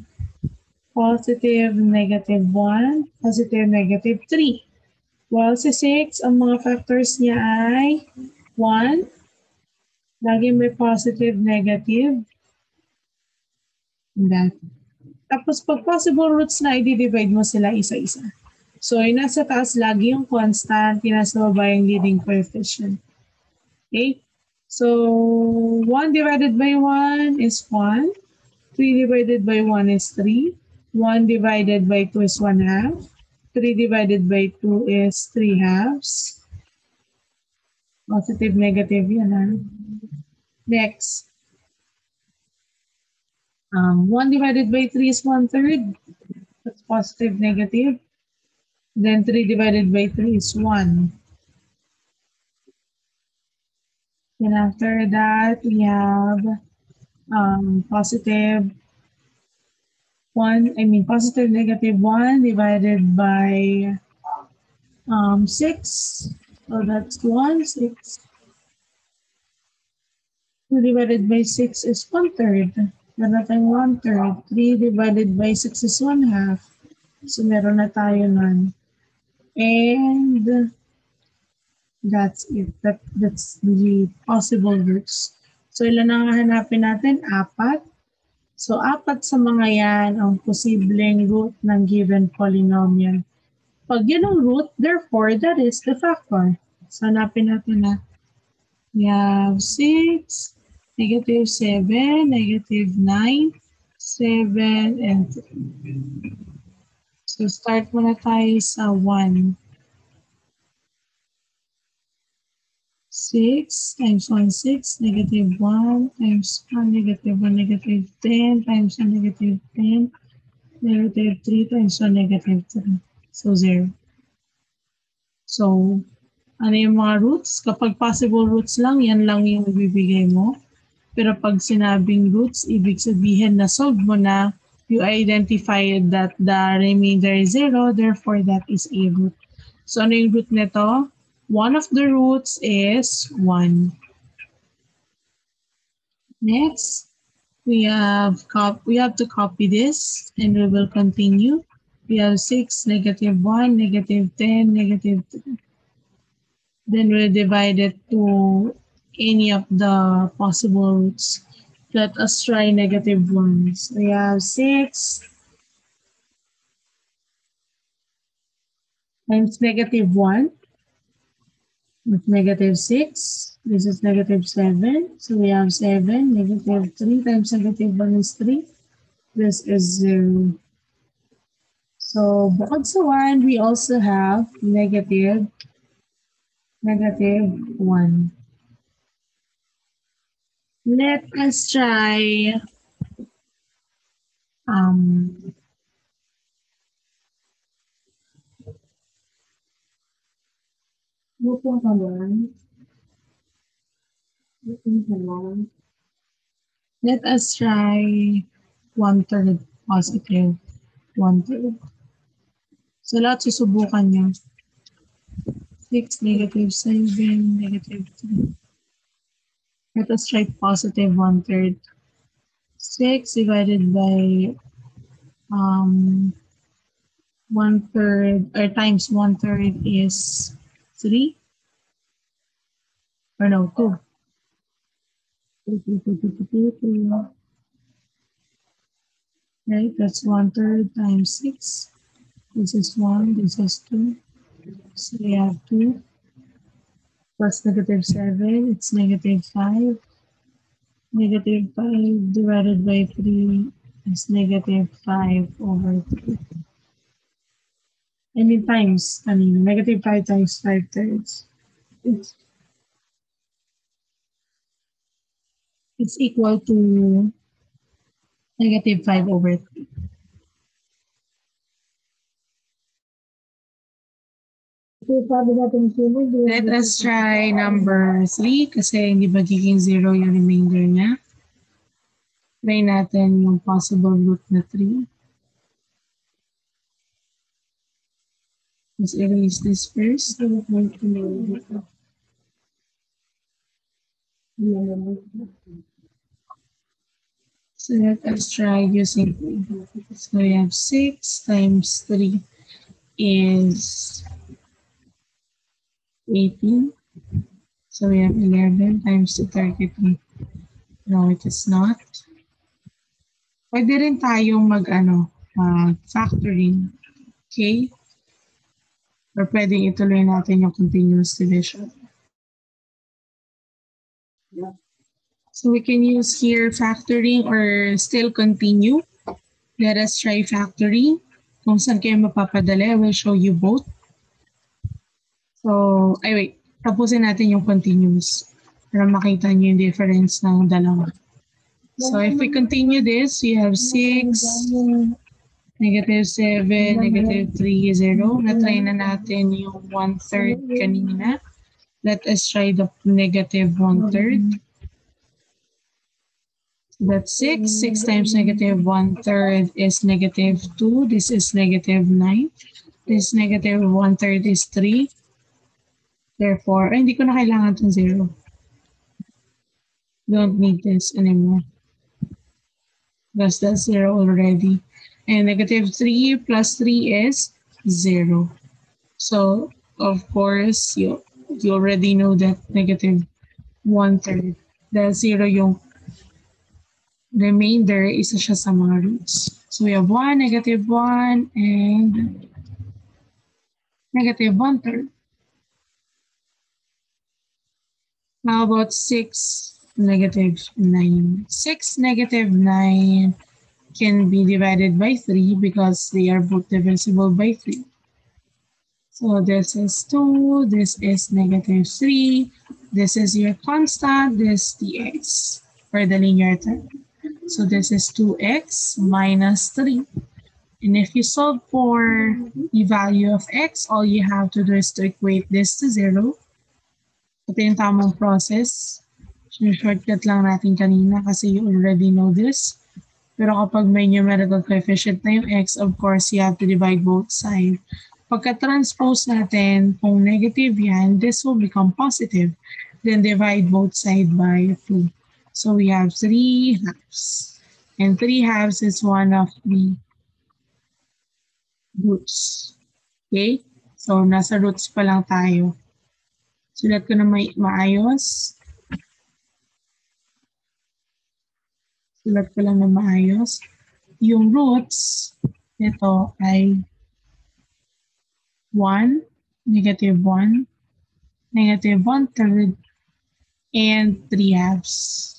positive, negative 1, positive, negative 3. While sa 6, ang mga factors niya ay 1. Lagi may positive, negative. And that. Tapos pag possible roots na, i-divide mo sila isa-isa. So yung nasa taas, lagi yung constant, yung nasa baba yung leading coefficient. Okay? So 1 divided by 1 is 1. 3 divided by 1 is 3. 1 divided by 2 is 1 half. 3 divided by 2 is 3 halves. Positive, negative yan. Ha? Next. 1 divided by 3 is 1/3. That's positive, negative. Then 3 divided by 3 is 1. Then after that, we have positive negative 1 divided by 6. So that's 1, 6. 2 divided by 6 is 1/3. Meron tayong 1/3. 3 divided by 6 is 1/2. So meron na tayo nun. And that's it. That's the possible roots. So ilan ang hahanapin natin? 4. So 4 sa mga yan ang posibleng root ng given polynomial. Pag yun ang root, therefore, that is the factor. So hanapin natin na we have 6, negative 7, negative 9, 7, and 3. So start muna tayo sa 1. 6 times 1, 6, negative 1 times 1, negative 1, negative 10 times 1, negative 10, negative 3 times 1, negative 3. So 0. So, ano yung mga roots? Kapag possible roots lang, yan lang yung ibibigay mo. Pero pag sinabing roots, ibig sabihin na solve mo na, you identified that the remainder is 0, therefore that is a root. So ano yung root nito? One of the roots is 1. Next, we have to copy this and we will continue. We have 6, negative 1, negative 10, negative 3. Then we'll divide it to any of the possible roots. Let us try negative 1. So we have 6 times negative 1 with negative 6. This is negative 7. So we have 7. Negative 3 times negative 1 is 3. This is 0. So bukod sa 1, we also have negative 1. Let us try let us try 1/3 positive, 1/3. So lahat susubukan niyo. 6, negative 7, negative 3. Let us try positive 1/3. 6 divided by 1/3 or times 1/3 is 3. Or no, 2. Right, that's 1/3 times 6. This is 1, this is 2. So we have 2 plus negative 7, it's negative 5. Negative 5 divided by 3 is negative 5 over 3. And in times, negative 5 times 5/3. It's equal to negative 5 over 3. Let us try number 3 kasi hindi magiging 0 yung remainder niya. Try natin yung possible root na 3. Let's erase this first. So let us try using 3. So we have 6 times 3 is 18. So we have 11 times 2, 33. No, it is not. Pwede rin tayong factoring. Okay? Or pwedeng ituloy natin yung continuous division. So we can use here factoring or still continue. Let us try factoring. Kung saan kayo mapapadali, I will show you both. So, tapusin natin yung continuous para makita niyo yung difference ng dalawa. So if we continue this, we have 6 -7, -3, 0. Na-try na natin yung 1/3 kanina. Let us try the -1/3. That's 6. 6 times -1/3 is -2. This is -9. This -1/3 is 3. Therefore, hindi ko na kailangan itong 0. Don't need this anymore. Because that's 0 already. And -3 plus 3 is 0. So, of course, you already know that -1/3. The 0 yung remainder, isa siya sa mga roots. So, we have 1, -1, and -1/3. How about 6, -9? 6, -9 can be divided by 3 because they are both divisible by 3. So this is 2, this is -3, this is your constant, this dx for the linear term. So this is 2x minus 3. And if you solve for the value of x, all you have to do is to equate this to 0. Ito yung tamang process. Shortcut lang natin kanina kasi you already know this. Pero kapag may numerical coefficient na yung x, of course, you have to divide both sides. Pagka-transpose natin, kung negative yan, this will become positive. Then divide both sides by 2. So we have 3 halves. And 3 halves is one of the roots. Okay? So nasa roots pa lang tayo. Sulat ko na maayos. Sulat ko lang na maayos. Yung roots nito ay 1, -1, -1/3, and 3 halves.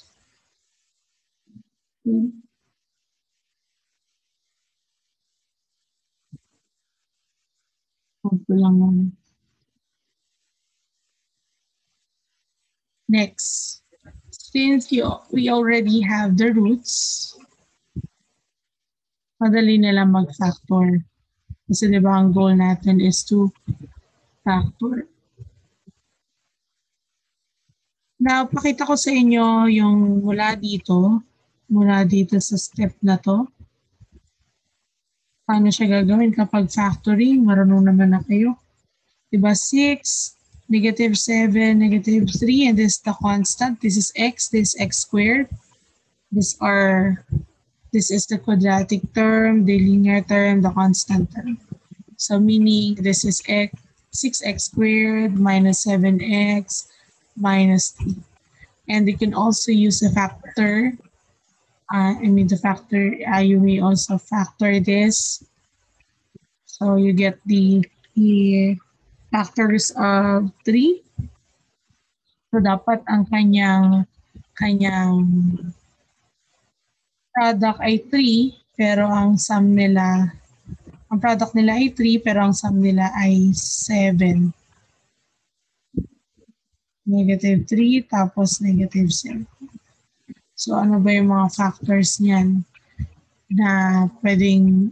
Ito lang yan. Next, since we already have the roots, madali na lang mag-factor. Kasi di ba ang goal natin is to factor. Now, pakita ko sa inyo yung mula dito sa step na to. Paano siya gagawin kapag factoring? Marunong naman na kayo. Diba 6, -7, -3, and this is the constant. This is x, this is x squared. This is the quadratic term, the linear term, the constant term. So meaning this is x, 6x squared minus 7x minus 3. And you can also use a factor. You may also factor this. So you get the factors of 3. So dapat ang kanyang product ay 3, pero ang product nila ay 3, pero ang sum nila ay 7. -3 tapos -7. So ano ba yung mga factors niyan na pwedeng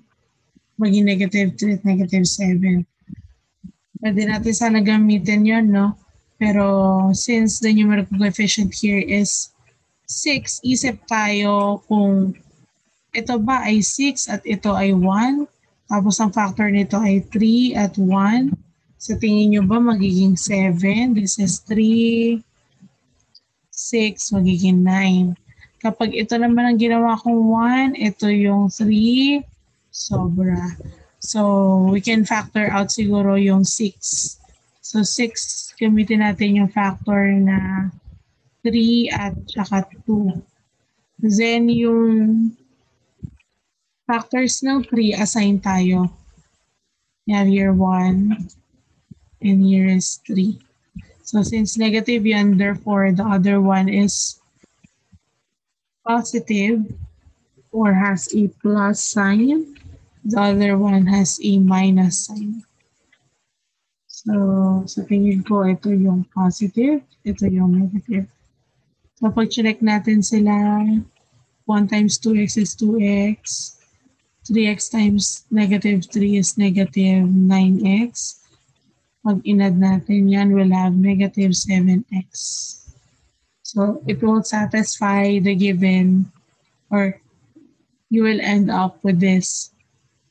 maging -3 at -7? Pwede natin sana gamitin yon, no? Pero since the numerical coefficient here is 6, isip tayo kung ito ba ay 6 at ito ay 1, tapos ang factor nito ay 3 at 1. Sa tingin nyo ba magiging 7? This is 3, 6, magiging 9. Kapag ito naman ang ginawa kong 1, ito yung 3, sobra. So, we can factor out siguro yung 6. So, 6, gamitin natin yung factor na 3 at saka 2. Then, yung factors ng 3, assign tayo. You have here 1, and here is 3. So, since negative yan, therefore, the other one is positive or has a plus sign. The other one has a minus sign. So, sa tingin ko, ito yung positive, ito yung negative. So, pag check natin sila, 1 times 2x is 2x, 3x times negative 3 is negative 9x. Pag inad natin yan, we'll have negative 7x. So it will satisfy the given, or you will end up with this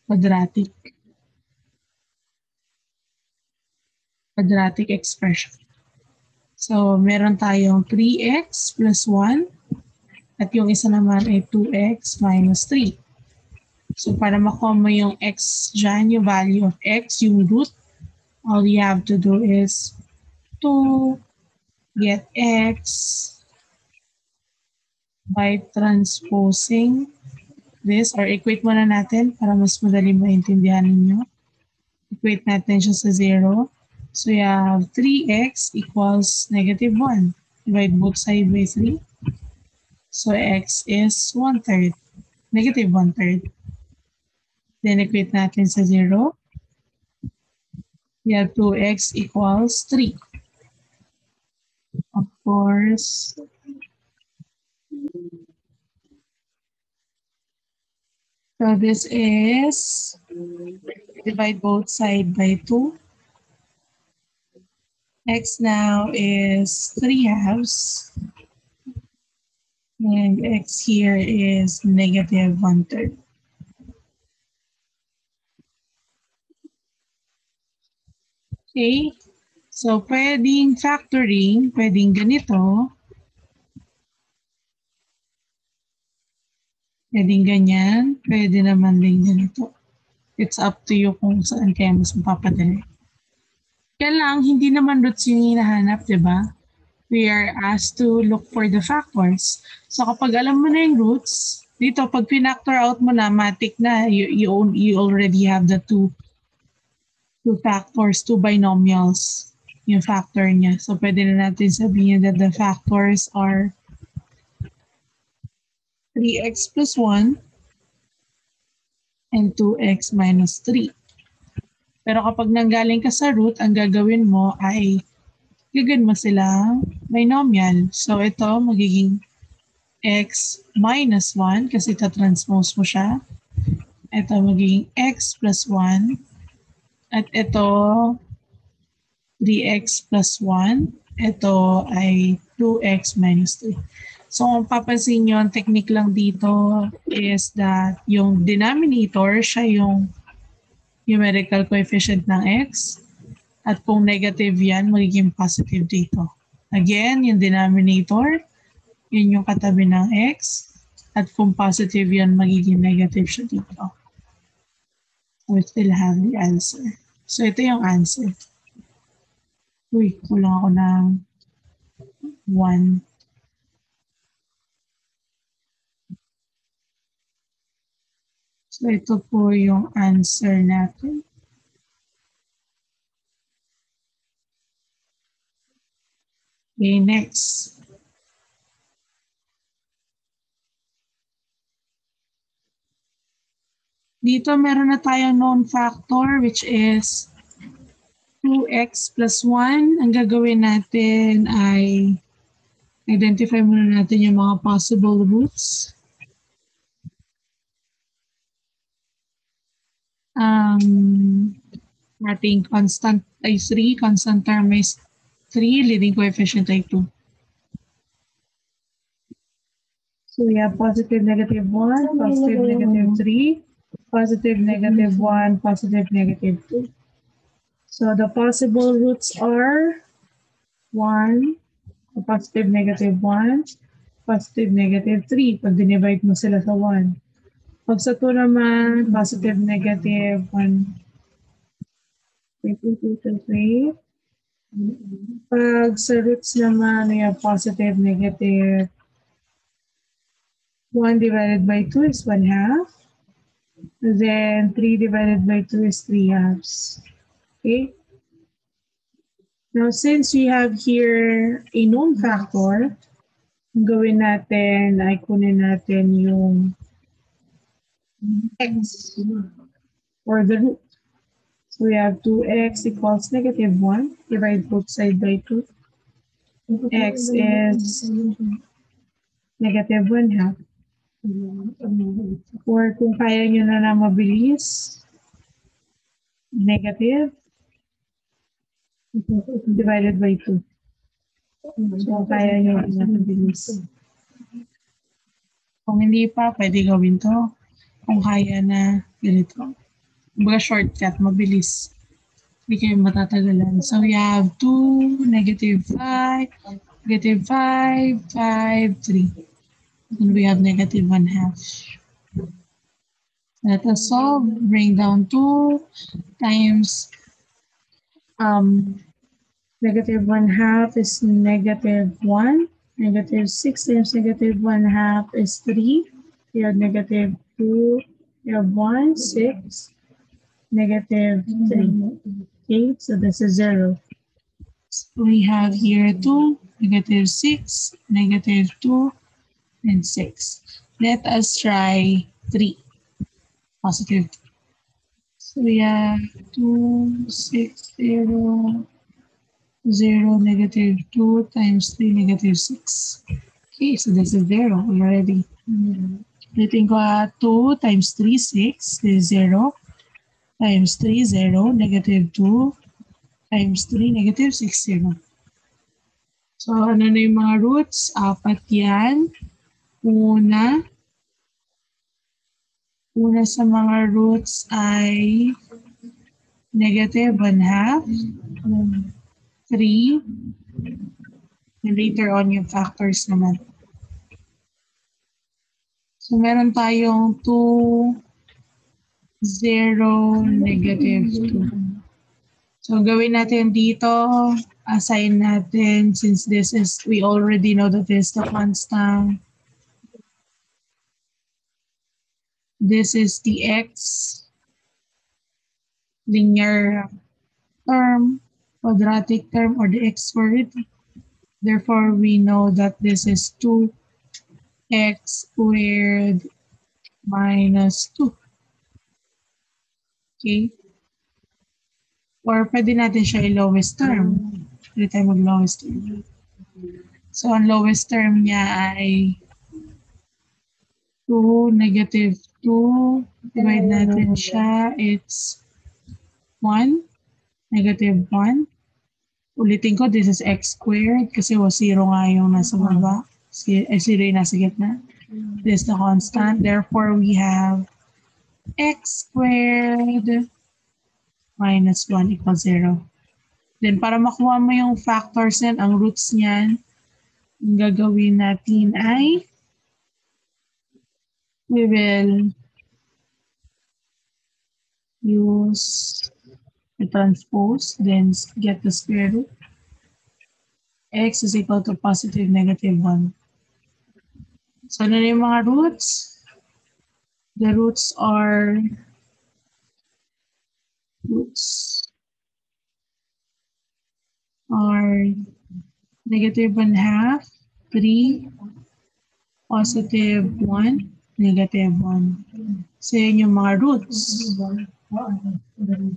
quadratic expression. So meron tayong 3x plus 1 at yung isa naman ay 2x minus 3. So para makuha mo yung x dyan, yung value of x, yung root, all you have to do is to get x by transposing this, or equate muna natin para mas madali maintindihan ninyo. Equate natin siya sa 0. So you have 3x equals negative 1. Divide both sides by 3. So x is 1/3, negative 1/3. Then equate natin sa 0. We have 2x equals 3. Of course, so this is, divide both sides by 2. X now is 3/2. And x here is negative 1/3. Okay? So, pwedeng factoring, pwedeng ganito, pwedeng ganyan, pwede naman din ganito. It's up to you kung saan kaya mas mapapadali. Kaya lang, hindi naman roots yung hinahanap, di ba? We are asked to look for the factors. So kapag alam mo na yung roots, dito pag pinactor out mo na, matik na, you already have the two factors, two binomials, yung factor niya. So pwede na natin sabihin that the factors are 3x plus 1 and 2x minus 3. Pero kapag nanggaling ka sa root, ang gagawin mo ay gagawin mo silang binomial. So ito magiging x minus 1 kasi ita-transpose mo siya. Ito magiging x plus 1. At ito 3x plus 1. Ito ay 2x minus 3. So kung papansin nyo, ang technique lang dito is that yung denominator, siya yung numerical coefficient ng x. At kung negative yan, magiging positive dito. Again, yung denominator, yun yung katabi ng x. At kung positive yan, magiging negative siya dito. So we still have the answer. So ito yung answer. Uy, kulang ako ng 1. So ito po yung answer natin. Okay, next. Dito meron na tayong known factor which is 2x plus 1. Ang gagawin natin ay identify muna natin yung mga possible roots. Ating constant ay 3, constant term is 3, leading coefficient ay 2. So we have positive negative 1, positive negative 3, positive negative 1, positive negative 2. So the possible roots are 1, positive negative 1, positive negative 3. Pag dinivide mo sila sa 1. Pag sa 2 naman, positive negative 1. 3. Pag sa roots naman, we have positive negative 1 divided by 2 is 1/2. Then 3 divided by 2 is 3/2. Okay? Now, since we have here a known factor, ang gawin natin ay kunin natin yung x or the root. So we have 2x equals negative 1. Divide both sides by 2. X is negative 1/2. Or kung kaya nyo na mabilis, negative divided by 2. So, kaya nyo na mabilis. Kung hindi pa, pwede gawin to. Kung kaya na, ganito. Mga shortcut, mabilis. Hindi kayo matatagalan. So, we have 2, negative 5, negative 5, 5, 3. And we have negative 1 half. Let us solve. Bring down 2 times negative 1 half is negative 1. Negative 6 times negative 1 half is 3. We have negative 2. We have 1, 6, negative 3. Okay, so this is 0. So we have here 2, negative 6, negative 2, and 6. Let us try 3, positive 3. So we have 2, 6, 0, 0, negative 2 times 3, negative 6. Okay, so this is 0 already. Ulitin ko 2 times 3, 6. This is 0. Times 3, 0. Negative 2 times 3, negative 6, 0. So, ano na yung mga roots? 4 yan. Una sa mga roots ay negative 1 half. 3. And later on yung factors naman. So, meron tayong 2, 0, negative 2. So, gawin natin dito, assign natin, since this is, we already know that this is the constant. This is the x, linear term, quadratic term, or the x squared. Therefore, we know that this is 2x squared minus 2. Okay? Or pwede natin siya i-lowest term. Pwede tayo mag-lowest term. So, ang lowest term niya ay 2, negative 2. Divide natin siya. It's 1, negative 1. Ulitin ko, this is x squared kasi 0 nga yung nasa baba. 0 yung nasa gitna. This is the constant. Therefore, we have x squared minus 1 equals 0. Then, para makuha mo yung factors yan, ang roots niyan, ang gagawin natin ay we will use the transpose, then get the square root. X is equal to positive negative 1. So, ano na yung mga roots? The roots are negative 1 half, 3, positive 1, negative 1. So, yun yung mga roots.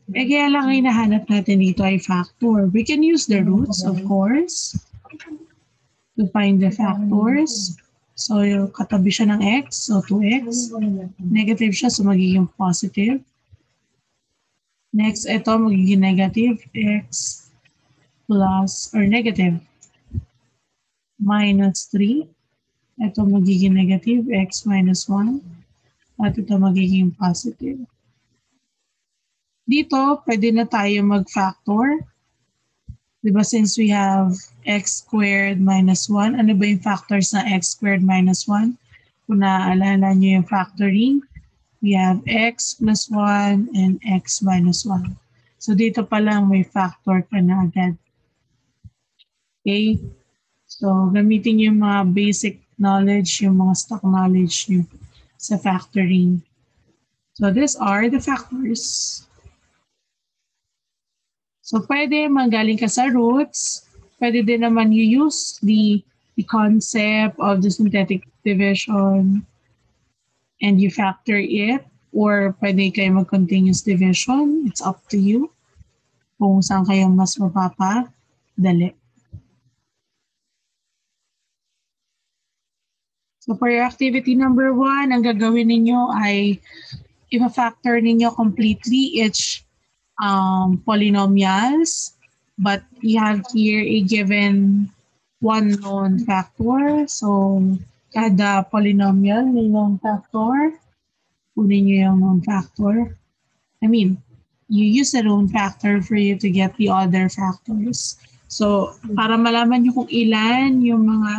Kaya lang hinahanap natin dito ay factor. We can use the roots, of course, to find the factors. So, yung katabi siya ng x, so 2x. Negative siya, so magiging positive. Next, ito magiging negative x plus or negative minus 3. Ito magiging negative x minus 1. At ito magiging positive. Dito, pwede na tayo mag-factor. Diba since we have x squared minus 1, ano ba yung factors na x squared minus 1? Kung naaalala nyo yung factoring, we have x plus 1 and x minus 1. So dito pa lang may factor ka na agad. Okay? So gamitin yung mga basic knowledge, yung mga stock knowledge nyo sa factoring. So these are the factors. So pwede manggaling ka sa roots, pwede din naman you use the concept of the synthetic division and you factor it, or pwede kayo mag-continuous division. It's up to you kung saan kayo mas mapapadali. So for your activity number 1, ang gagawin ninyo ay i-factor ninyo completely each polynomials, but we have here a given one known factor. So kada polynomial may known factor. Kunin nyo yung known factor. I mean, you use a known factor for you to get the other factors. So, para malaman nyo kung ilan yung mga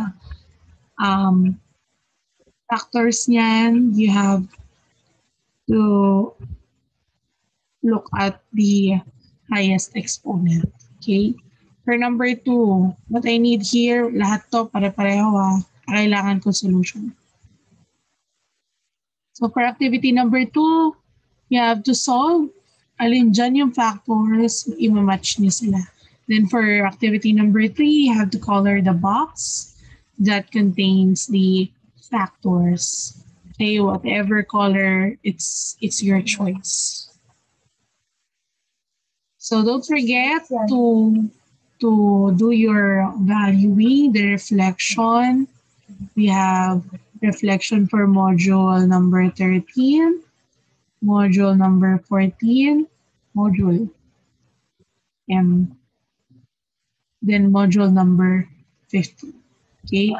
factors niyan, you have to look at the highest exponent. Okay? For number 2, what I need here, lahat to pare-pareho kailangan ko solution. So for activity number 2, you have to solve alin dyan yung factors, i-match niyo sila. Then for activity number 3, you have to color the box that contains the factors. Okay, whatever color, it's your choice. So don't forget to do your valuing, the reflection. We have reflection for module number 13, module number 14, module M, then module number 15. Okay?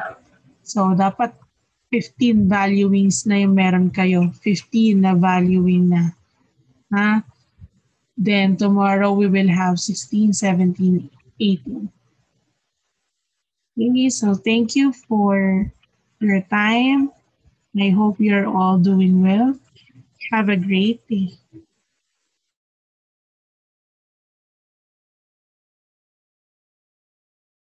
So dapat 15 valuings na yung meron kayo. 15 na valuing na. Ha? Then tomorrow we will have 16, 17, 18. Okay, so thank you for your time. I hope you're all doing well. Have a great day.